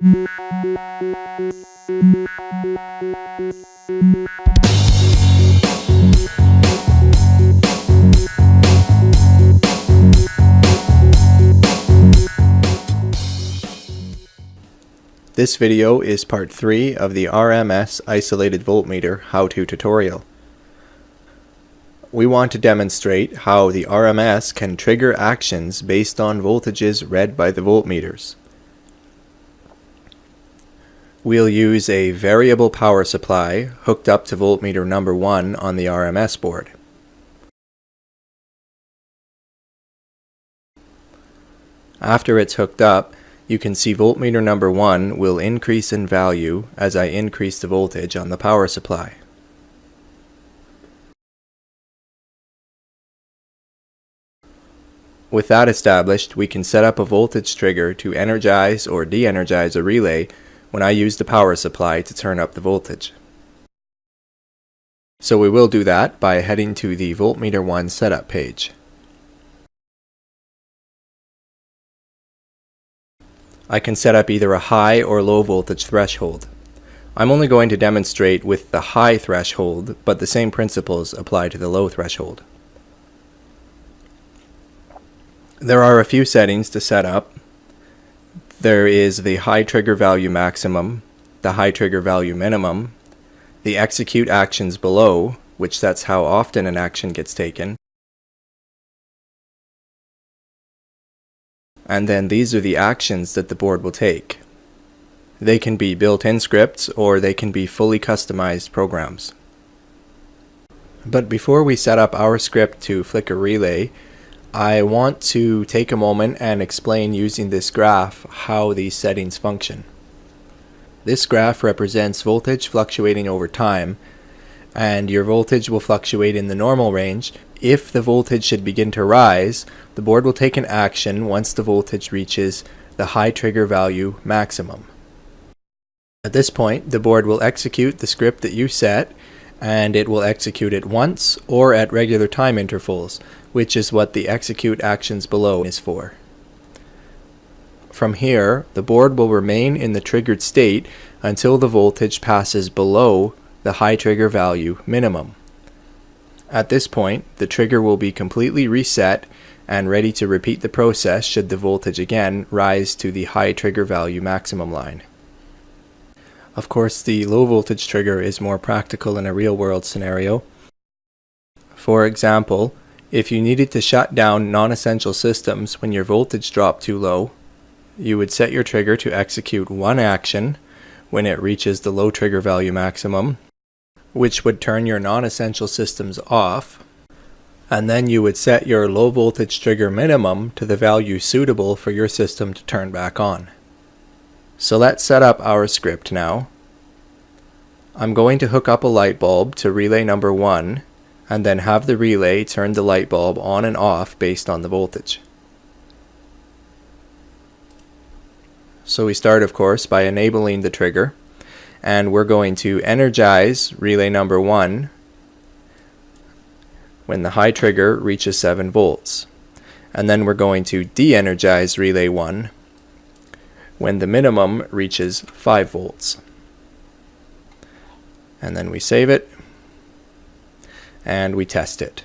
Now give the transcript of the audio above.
This video is part 3 of the RMS isolated voltmeter how-to tutorial. We want to demonstrate how the RMS can trigger actions based on voltages read by the voltmeters. We'll use a variable power supply hooked up to voltmeter number 1 on the RMS board. After it's hooked up, you can see voltmeter number 1 will increase in value as I increase the voltage on the power supply. With that established, we can set up a voltage trigger to energize or de-energize a relay when I use the power supply to turn up the voltage. So we will do that by heading to the voltmeter 1 setup page. I can set up either a high or low voltage threshold. I'm only going to demonstrate with the high threshold, but the same principles apply to the low threshold. There are a few settings to set up. There is the high trigger value maximum, the high trigger value minimum, the execute actions below, which sets how often an action gets taken, and then these are the actions that the board will take. They can be built-in scripts or they can be fully customized programs. But before we set up our script to flick a relay, I want to take a moment and explain using this graph how these settings function. This graph represents voltage fluctuating over time, and your voltage will fluctuate in the normal range. If the voltage should begin to rise, the board will take an action once the voltage reaches the high trigger value maximum. At this point, the board will execute the script that you set, and it will execute it once or at regular time intervals, which is what the execute actions below is for. From here, the board will remain in the triggered state until the voltage passes below the high trigger value minimum. At this point, the trigger will be completely reset and ready to repeat the process should the voltage again rise to the high trigger value maximum line. Of course, the low voltage trigger is more practical in a real-world scenario. For example, if you needed to shut down non-essential systems when your voltage dropped too low, you would set your trigger to execute one action when it reaches the low trigger value maximum, which would turn your non-essential systems off, and then you would set your low voltage trigger minimum to the value suitable for your system to turn back on. So let's set up our script now. I'm going to hook up a light bulb to relay number 1 and then have the relay turn the light bulb on and off based on the voltage. So we start, of course, by enabling the trigger, and we're going to energize relay number 1 when the high trigger reaches 7 volts. And then we're going to de-energize relay 1 when the minimum reaches 5 volts. And then we save it and we test it.